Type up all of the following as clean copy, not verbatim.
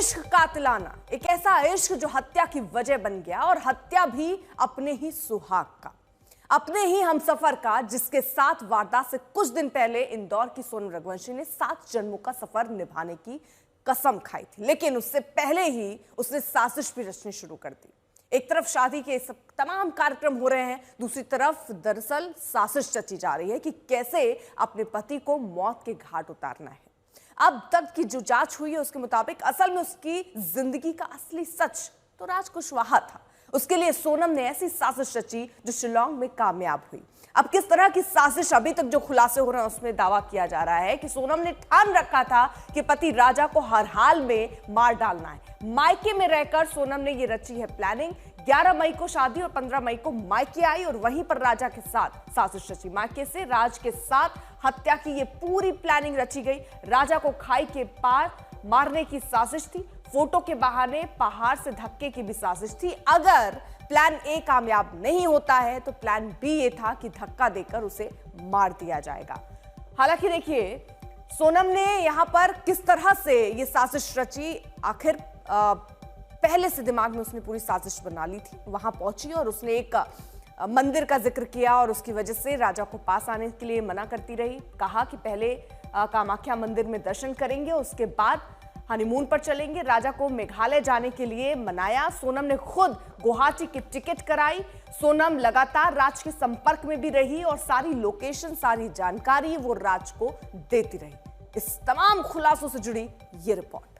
इश्क कातिलाना, एक ऐसा इश्क जो हत्या की वजह बन गया, और हत्या भी अपने ही सुहाग का, अपने ही हमसफर का, जिसके साथ वारदात से कुछ दिन पहले इंदौर की सोनम रघुवंशी ने 7 जन्मों का सफर निभाने की कसम खाई थी। लेकिन उससे पहले ही उसने साजिश भी रचनी शुरू कर दी। एक तरफ शादी के सब तमाम कार्यक्रम हो रहे हैं, दूसरी तरफ दरअसल साजिश रची जा रही है कि कैसे अपने पति को मौत के घाट उतारना है। अब तक की जो जांच हुई है उसके मुताबिक असल में उसकी जिंदगी का असली सच तो राज कुशवाहा था। उसके लिए सोनम ने ऐसी साजिश रची जो शिलांग में कामयाब हुई। अब किस तरह की साजिश, अभी तक जो खुलासे हो रहे हैं उसमें दावा किया जा रहा है कि सोनम ने ठान रखा था कि पति राजा को हर हाल में मार डालना है। मायके में रहकर सोनम ने ये रची है प्लानिंग। 11 मई को शादी और 15 मई को मायके आई और वहीं पर राजा के साथ साजिश रची। मायके से राज के साथ हत्या की ये पूरी प्लानिंग रची गई। राजा को खाई के पार मारने की साजिश थी। फोटो के बहाने पहाड़ से धक्के की भी साजिश थी। अगर प्लान ए कामयाब नहीं होता है तो प्लान बी ये था कि धक्का देकर उसे मार दिया जाएगा। हालांकि देखिए सोनम ने यहां पर किस तरह से ये साजिश रची, आखिर पहले से दिमाग में उसने पूरी साजिश बना ली थी। वहां पहुंची और उसने एक मंदिर का जिक्र किया और उसकी वजह से राजा को पास आने के लिए मना करती रही। कहा कि पहले कामाख्या मंदिर में दर्शन करेंगे, उसके बाद हनीमून पर चलेंगे। राजा को मेघालय जाने के लिए मनाया। सोनम ने खुद गुवाहाटी की टिकट कराई। सोनम लगातार राज के संपर्क में भी रही और सारी लोकेशन, सारी जानकारी वो राज को देती रही। इस तमाम खुलासों से जुड़ी ये रिपोर्ट।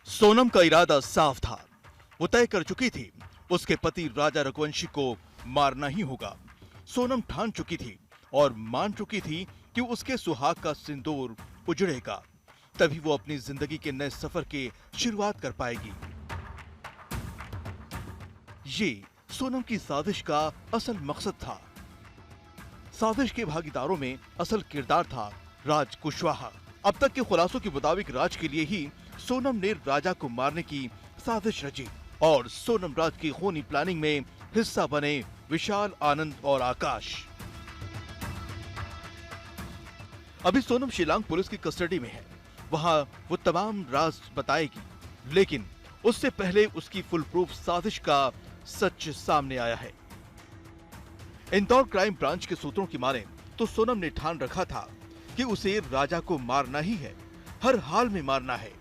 सोनम का इरादा साफ था। वो तय कर चुकी थी उसके पति राजा रघुवंशी को मारना ही होगा। सोनम ठान चुकी थी और मान चुकी थी कि उसके सुहाग का सिंदूर उजड़ेगा, तभी वो अपनी जिंदगी के नए सफर की शुरुआत कर पाएगी। ये सोनम की साजिश का असल मकसद था। साजिश के भागीदारों में असल किरदार था राज कुशवाहा। अब तक के खुलासों के मुताबिक राज के लिए ही सोनम ने राजा को मारने की साजिश रची और सोनम राज की खूनी प्लानिंग में हिस्सा बने विशाल, आनंद और आकाश। अभी सोनम शिलांग पुलिस की कस्टडी में है। वहां वो तमाम राज बताएगी, लेकिन उससे पहले उसकी फुल प्रूफ साजिश का सच सामने आया है। इंदौर क्राइम ब्रांच के सूत्रों की माने तो सोनम ने ठान रखा था कि उसे राजा को मारना ही है, हर हाल में मारना है।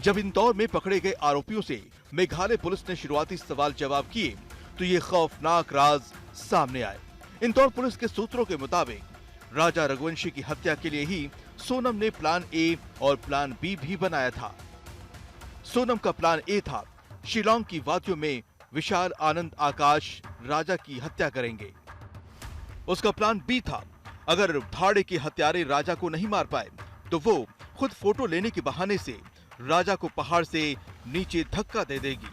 जब इंदौर में पकड़े गए आरोपियों से मेघालय पुलिस ने शुरुआती सवाल जवाब किए तो ये खौफनाक राज सामने आए। इंदौर पुलिस के सूत्रों के मुताबिक राजा रघुवंशी की हत्या के लिए ही सोनम ने प्लान ए और प्लान बी भी बनाया था। सोनम का प्लान ए था शिलांग की वादियों में विशाल, आनंद, आकाश राजा की हत्या करेंगे। उसका प्लान बी था अगर भाड़े के हत्यारे राजा को नहीं मार पाए तो वो खुद फोटो लेने के बहाने से राजा को पहाड़ से नीचे धक्का दे देगी।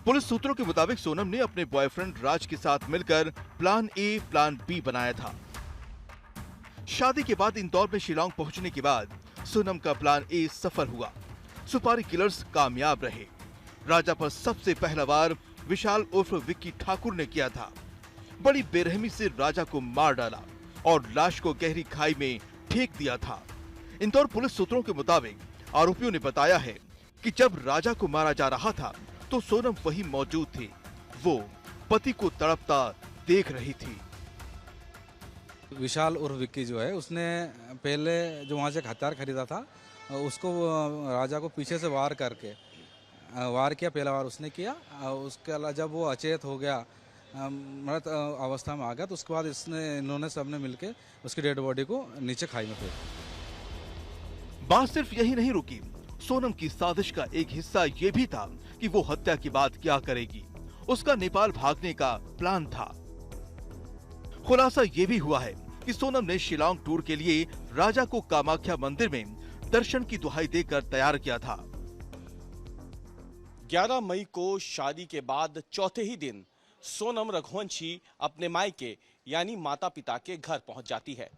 पुलिस सूत्रों के मुताबिक सोनम ने अपने बॉयफ्रेंड राज के साथ मिलकर प्लान ए, प्लान बी बनाया था। शादी के बाद इंदौर में शिलांग पहुंचने के बाद सोनम का प्लान ए सफल हुआ। सुपारी किलर्स कामयाब रहे। राजा पर सबसे पहला वार विशाल उर्फ विक्की ठाकुर ने किया था। बड़ी बेरहमी से राजा को मार डाला और लाश को गहरी खाई में फेंक दिया था। इंदौर पुलिस सूत्रों के मुताबिक आरोपियों ने बताया है कि जब राजा को मारा जा रहा था तो सोनम वहीं मौजूद थी। वो पति को तड़पता देख रही थी। विशाल उर्फ विक्की जो है उसने पहले जो वहाँ से हथियार खरीदा था उसको राजा को पीछे से वार करके वार किया। पहला वार उसने किया। उसके अलावा जब वो अचेत हो गया, मृत अवस्था में आ गया, तो उसके बाद इन्होंने सबने मिलके उसकी डेड बॉडी को नीचे खाई में फेंका। बात सिर्फ यही नहीं रुकी। सोनम की साजिश का एक हिस्सा ये भी था कि वो हत्या के बाद क्या करेगी। उसका नेपाल भागने का प्लान था। खुलासा ये भी हुआ है कि सोनम ने शिलांग टूर के लिए राजा को कामाख्या मंदिर में दर्शन की दुहाई देकर तैयार किया था। 11 मई को शादी के बाद चौथे ही दिन सोनम रघुवंशी अपने मायके यानी माता पिता के घर पहुंच जाती है।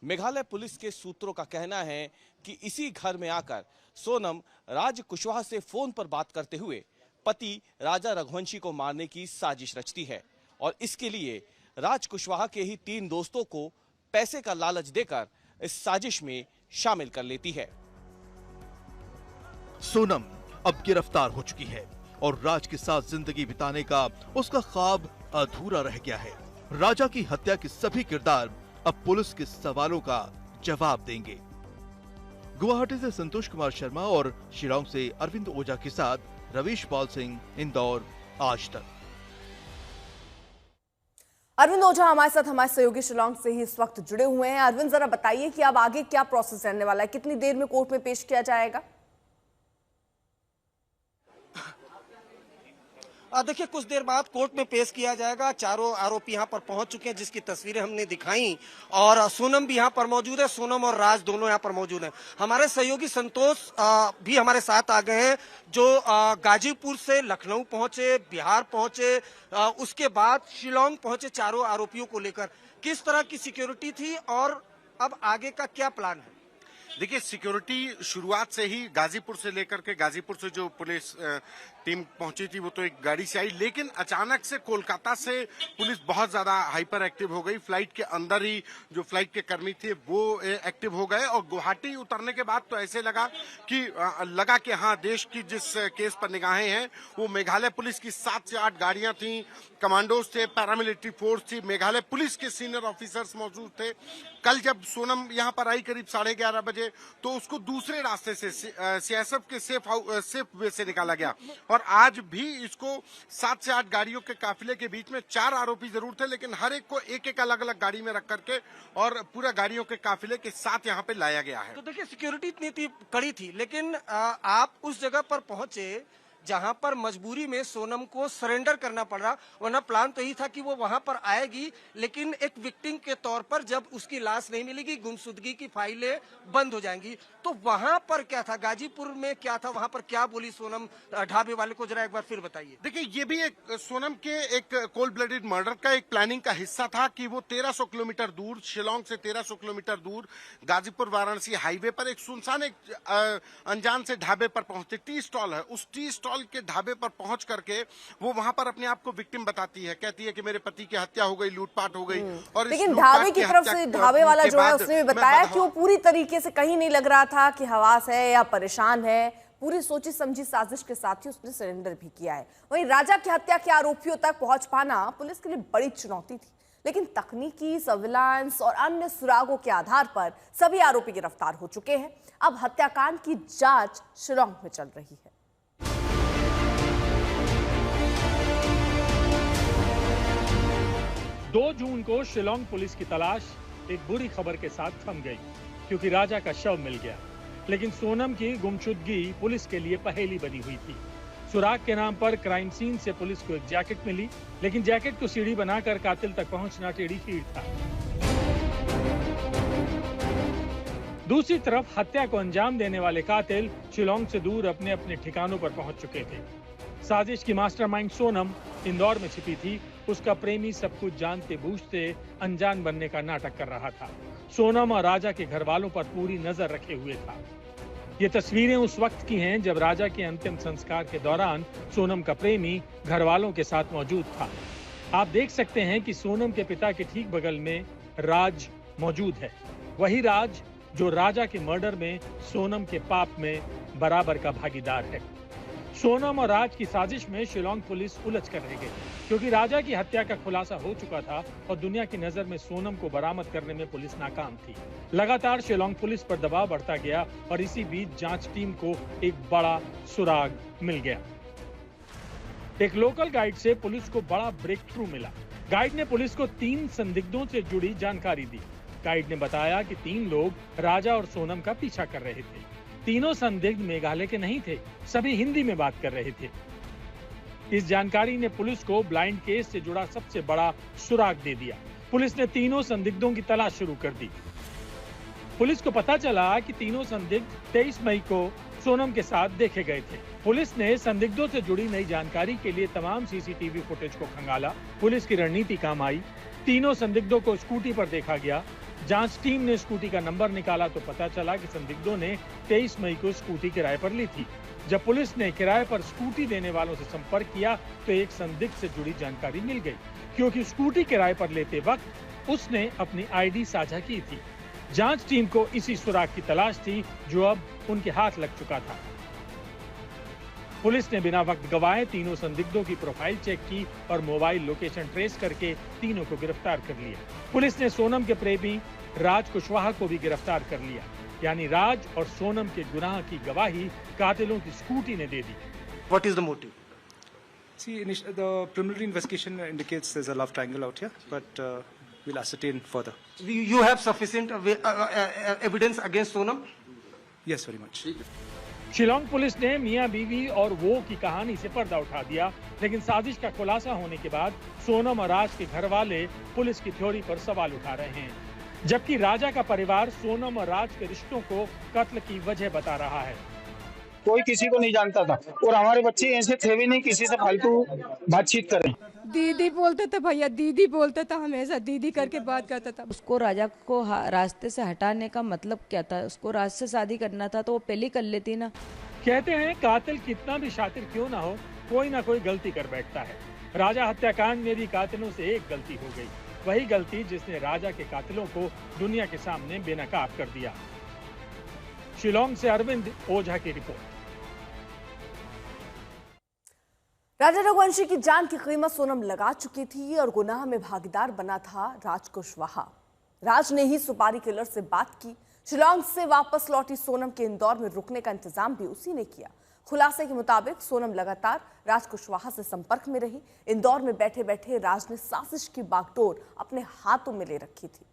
मेघालय पुलिस के सूत्रों का कहना है कि इसी घर में आकर सोनम राज कुशवाहा से फोन पर बात करते हुए पति राजा रघुवंशी को मारने की साजिश रचती है और इसके लिए राज कुशवाहा के ही 3 दोस्तों को पैसे का लालच देकर इस साजिश में शामिल कर लेती है। सोनम अब गिरफ्तार हो चुकी है और राज के साथ जिंदगी बिताने का उसका ख्वाब अधूरा रह गया है। राजा की हत्या के सभी किरदार अब पुलिस के सवालों का जवाब देंगे। गुवाहाटी से संतोष कुमार शर्मा और शिलांग से अरविंद ओझा के साथ रवीश पाल सिंह, इंदौर, आज तक। अरविंद ओझा हमारे साथ हमारे सहयोगी शिलांग से ही इस वक्त जुड़े हुए हैं। अरविंद, जरा बताइए कि अब आगे क्या प्रोसेस रहने वाला है, कितनी देर में कोर्ट में पेश किया जाएगा? देखिए, कुछ देर बाद कोर्ट में पेश किया जाएगा। चारों आरोपी यहां पर पहुंच चुके हैं, जिसकी तस्वीरें हमने दिखाई, और सोनम भी यहां पर मौजूद है। सोनम और राज दोनों यहां पर मौजूद हैं। हमारे सहयोगी संतोष भी हमारे साथ आ गए हैं, जो गाजीपुर से लखनऊ पहुंचे, बिहार पहुंचे, उसके बाद शिलांग पहुंचे चारों आरोपियों को लेकर। किस तरह की सिक्योरिटी थी और अब आगे का क्या प्लान है? देखिए, सिक्योरिटी शुरुआत से ही गाजीपुर से लेकर के, गाजीपुर से जो पुलिस टीम पहुंची थी वो तो एक गाड़ी से आई, लेकिन अचानक से कोलकाता से पुलिस बहुत ज्यादा हाइपर एक्टिव हो गई। फ्लाइट के अंदर ही जो फ्लाइट के कर्मी थे वो एक्टिव हो गए और गुवाहाटी उतरने के बाद तो ऐसे लगा कि हाँ, देश की जिस केस पर निगाहें हैं वो मेघालय पुलिस की 7 से 8 गाड़ियां थी, कमांडोज थे, पैरामिलिट्री फोर्स थी, मेघालय पुलिस के सीनियर ऑफिसर्स मौजूद थे। कल जब सोनम यहाँ पर आई करीब 11:30 बजे, तो उसको दूसरे रास्ते से सीएसएफ के सेफ वे से निकाला गया और आज भी इसको 7 से 8 गाड़ियों के काफिले के बीच में 4 आरोपी जरूर थे, लेकिन हर एक को एक अलग अलग गाड़ी में रख करके और पूरा गाड़ियों के काफिले के साथ यहाँ पे लाया गया है। तो देखिए, सिक्योरिटी इतनी कड़ी थी, लेकिन आप उस जगह पर पहुंचे जहां पर मजबूरी में सोनम को सरेंडर करना पड़ रहा, वरना प्लान तो यही था कि वो वहां पर आएगी, लेकिन एक विक्टिम के तौर पर जब उसकी लाश नहीं मिलेगी, गुमशुदगी की फाइलें बंद हो जाएंगी। तो वहां पर क्या था, गाजीपुर में क्या था, वहां पर क्या बोली सोनम ढाबे वाले को, जरा एक बार फिर बताइए। देखिए, ये भी एक सोनम के एक कोल्ड ब्लडेड मर्डर का एक प्लानिंग का हिस्सा था कि वो 1300 किलोमीटर दूर, शिलांग से 1300 किलोमीटर दूर गाजीपुर वाराणसी हाईवे पर एक सुनसान अनजान से ढाबे पर पहुंचते। टी स्टॉल है, उस टी स्टॉल के ढाबे पर पहुंच करके वो वहां पर अपने आप को विक्टिम बताती है, कहती है कि मेरे पति की हत्या हो गई, लूटपाट हो गई। और लेकिन ढाबे की तरफ से ढाबे वाला जो है उसने भी बताया कि वो पूरी तरीके से कहीं नहीं लग रहा था कि हवास है या परेशान है। पूरी सोची समझी साजिश के साथ ही उसने सरेंडर भी किया है। वहीं राजा की हत्या के आरोपियों तक पहुंच पाना पुलिस के लिए बड़ी चुनौती थी, लेकिन तकनीकी, सर्विलांस और अन्य सुरागों के आधार पर सभी आरोपी गिरफ्तार हो चुके हैं। अब हत्याकांड की जांच शिलांग में चल रही है। 2 जून को शिलांग पुलिस की तलाश एक बुरी खबर के साथ थम गई, क्योंकि राजा का शव मिल गया। लेकिन सोनम की गुमशुदगी पुलिस के लिए पहेली बनी हुई थी। सुराग के नाम पर क्राइम सीन से पुलिस को एक जैकेट मिली, लेकिन जैकेट को सीढ़ी बनाकर कातिल तक पहुंचना टेढ़ी खीर था। दूसरी तरफ हत्या को अंजाम देने वाले कातिल शिलांग से दूर अपने अपने ठिकानों पर पहुंच चुके थे। साजिश की मास्टरमाइंड सोनम इंदौर में छिपी थी। उसका प्रेमी सब कुछ जानते बूझते अनजान बनने का नाटक कर रहा था। सोनम और राजा के घर वालों पर पूरी नजर रखे हुए था। ये तस्वीरें उस वक्त की हैं जब राजा के अंतिम संस्कार के दौरान सोनम का प्रेमी घर वालों के साथ मौजूद था। आप देख सकते हैं कि सोनम के पिता के ठीक बगल में राज मौजूद है, वही राज जो राजा के मर्डर में सोनम के पाप में बराबर का भागीदार है। सोनम और राज की साजिश में शिलांग पुलिस उलझ कर रह गई, क्योंकि राजा की हत्या का खुलासा हो चुका था और दुनिया की नजर में सोनम को बरामद करने में पुलिस नाकाम थी। लगातार शिलांग पुलिस पर दबाव बढ़ता गया और इसी बीच जांच टीम को एक बड़ा सुराग मिल गया। एक लोकल गाइड से पुलिस को बड़ा ब्रेक थ्रू मिला। गाइड ने पुलिस को 3 संदिग्धों से जुड़ी जानकारी दी। गाइड ने बताया कि 3 लोग राजा और सोनम का पीछा कर रहे थे। तीनों संदिग्ध मेघालय के नहीं थे, सभी हिंदी में बात कर रहे थे। इस जानकारी ने पुलिस को ब्लाइंड केस से जुड़ा सबसे बड़ा सुराग दे दिया। पुलिस ने तीनों संदिग्धों की तलाश शुरू कर दी। पुलिस को पता चला कि तीनों संदिग्ध 23 मई को सोनम के साथ देखे गए थे। पुलिस ने संदिग्धों से जुड़ी नई जानकारी के लिए तमाम सीसीटीवी फुटेज को खंगाला। पुलिस की रणनीति काम आई। तीनों संदिग्धों को स्कूटी पर देखा गया। जांच टीम ने स्कूटी का नंबर निकाला तो पता चला कि संदिग्धों ने 23 मई को स्कूटी किराए पर ली थी। जब पुलिस ने किराए पर स्कूटी देने वालों से संपर्क किया तो एक संदिग्ध से जुड़ी जानकारी मिल गई, क्योंकि स्कूटी किराए पर लेते वक्त उसने अपनी आईडी साझा की थी। जांच टीम को इसी सुराग की तलाश थी जो अब उनके हाथ लग चुका था। पुलिस ने बिना वक्त गवाए तीनों संदिग्धों की प्रोफाइल चेक की और मोबाइल लोकेशन ट्रेस करके तीनों को गिरफ्तार कर लिया। पुलिस ने सोनम के प्रेमी राज कुशवाहा को भी गिरफ्तार कर लिया, यानी राज और सोनम के गुनाह की गवाही कातिलों की स्कूटी ने दे दी। What is the motive? See, the preliminary investigation indicates there's a love triangle out here, but we'll ascertain further. You have sufficient evidence against Sonam? Yes, very much. Shillong police ने मियां बीवी और वो की कहानी से पर्दा उठा दिया, लेकिन साजिश का खुलासा होने के बाद सोनम और राज के घर वाले पुलिस की थ्योरी पर सवाल उठा रहे हैं, जबकि राजा का परिवार सोनम और राज के रिश्तों को कत्ल की वजह बता रहा है। कोई किसी को नहीं जानता था और हमारे बच्चे ऐसे थे भी नहीं किसी से फालतू बातचीत करें। दीदी बोलते थे, भैया दीदी बोलता था, हमेशा दीदी करके बात करता था। उसको राजा को रास्ते से हटाने का मतलब क्या था? उसको राज से शादी करना था तो वो पहले कर लेती ना। कहते हैं कातिल कितना भी शातिर क्यों ना हो, कोई ना कोई गलती कर बैठता है। राजा हत्याकांड में भी कातिलों से एक गलती हो गई, वही गलती जिसने राजा के कातिलों को दुनिया के सामने बेनकाब कर दिया। शिलोंग से अरविंद ओझा की रिपोर्ट। राजा रघुवंशी की जान की कीमत सोनम लगा चुकी थी और गुनाह में भागीदार बना था राज कुशवाहा। राज ने ही सुपारी किलर से बात की। शिलोंग से वापस लौटी सोनम के इंदौर में रुकने का इंतजाम भी उसी ने किया। खुलासे के मुताबिक सोनम लगातार राज कुशवाहा से संपर्क में रही। इंदौर में बैठे बैठे राज ने साजिश की बागडोर अपने हाथों में ले रखी थी।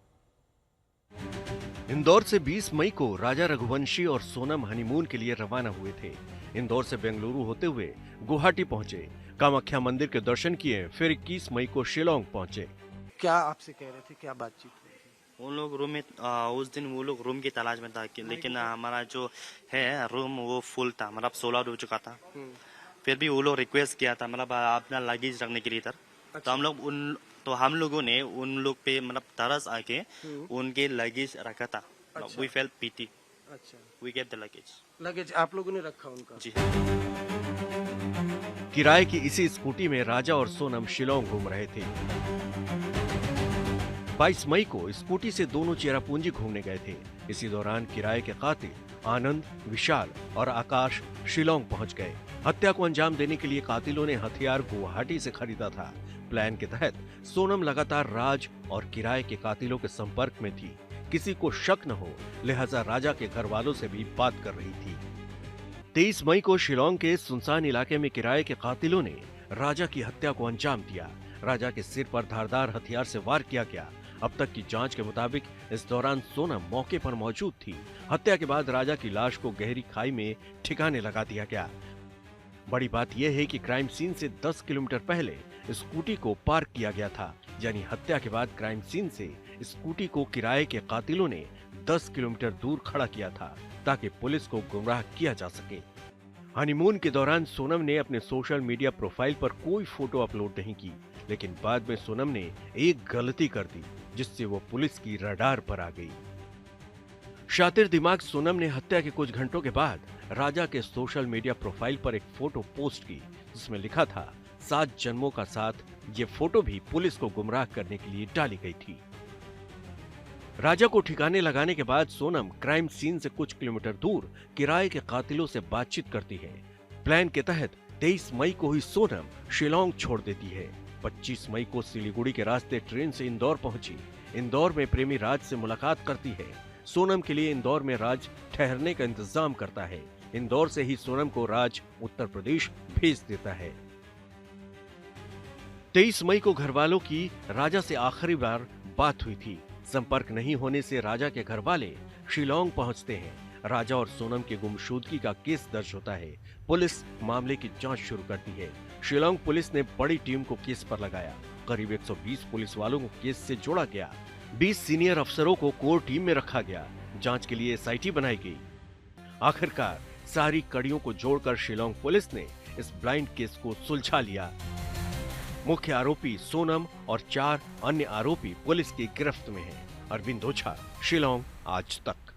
इंदौर से 20 मई को राजा रघुवंशी और सोनम हनीमून के लिए रवाना हुए थे। इंदौर से बेंगलुरु होते हुए गुवाहाटी पहुंचे, कामाख्या मंदिर के दर्शन किए, फिर 21 मई को शिलोंग पहुंचे। क्या आपसे कह रहे थे, क्या बातचीत हुई थी? उन लोग रूम में उस दिन वो लोग रूम की तलाश में था, लेकिन हमारा जो है रूम वो फुल था, मतलब 16 हो चुका था। फिर भी वो लोग रिक्वेस्ट किया था मतलब अपना लगेज रखने के लिए इधर। तो हम लोगों ने उन लोग पे मतलब तरस आके उनके लगेज रखा था। We felt pity. अच्छा, वी गेट द लगेज आप लोगों ने रखा उनका? जी। किराए की इसी स्कूटी में राजा और सोनम शिलोंग घूम रहे थे। 22 मई को स्कूटी से दोनों चेरापूंजी घूमने गए थे। इसी दौरान किराए के कातिल आनंद, विशाल और आकाश शिलोंग पहुंच गए। हत्या को अंजाम देने के लिए कातिलों ने हथियार गुवाहाटी से खरीदा था। प्लान के तहत सोनम लगातार राज और किराए के कातिलों के संपर्क में थी। किसी को शक न हो, लिहाजा राजा के घर वालों से भी बात कर रही थी। 23 मई को शिलोंग के सुनसान इलाके में किराए के कातिलों ने राजा की हत्या को अंजाम दिया। राजा के सिर पर धारदार हथियार से वार किया गया। अब तक की जांच के मुताबिक इस दौरान सोनम मौके पर मौजूद थी। हत्या के बाद राजा की लाश को गहरी खाई में ठिकाने लगा दिया गया। बड़ी बात यह है कि क्राइम सीन से 10 किलोमीटर पहले स्कूटी को पार्क किया गया था, यानी हत्या के बाद क्राइम सीन से स्कूटी को किराए के कातिलों ने 10 किलोमीटर दूर खड़ा किया था ताकि पुलिस को गुमराह किया जा सके। हनीमून के दौरान सोनम ने अपने सोशल मीडिया प्रोफाइल पर कोई फोटो अपलोड नहीं की, लेकिन बाद में सोनम ने एक गलती कर दी जिससे वो पुलिस की रडार पर आ गई। शातिर दिमाग सोनम ने हत्या के कुछ घंटों के बाद राजा के सोशल मीडिया प्रोफाइल पर एक फोटो पोस्ट की जिसमें लिखा था 7 जन्मों का साथ। ये फोटो भी पुलिस को गुमराह करने के लिए डाली गई थी। राजा को ठिकाने लगाने के बाद सोनम क्राइम सीन से कुछ किलोमीटर दूर किराए के कातिलों से बातचीत करती है। प्लान के तहत 23 मई को ही सोनम शिलोंग छोड़ देती है। 25 मई को सिलीगुड़ी के रास्ते ट्रेन से इंदौर पहुंची। इंदौर में प्रेमी राज से मुलाकात करती है। सोनम के लिए इंदौर में राज ठहरने का इंतजाम करता है। इंदौर से ही सोनम को राज उत्तर प्रदेश भेज देता है। 23 मई को घरवालों की राजा से आखिरी बार बात हुई थी। संपर्क नहीं होने से राजा के घर वाले शिलोंग पहुंचते हैं। राजा और सोनम की गुमशुदगी का केस दर्ज होता है। पुलिस मामले की जांच शुरू करती है। शिलोंग पुलिस ने बड़ी टीम को केस पर लगाया। करीब 120 पुलिस वालों को केस से जोड़ा गया। 20 सीनियर अफसरों को कोर टीम में रखा गया। जांच के लिए SIT बनाई गई। आखिरकार सारी कड़ियों को जोड़कर शिलोंग पुलिस ने इस ब्लाइंड केस को सुलझा लिया। मुख्य आरोपी सोनम और 4 अन्य आरोपी पुलिस की गिरफ्त में हैं। अरविंद ओछा, शिलोंग, आज तक।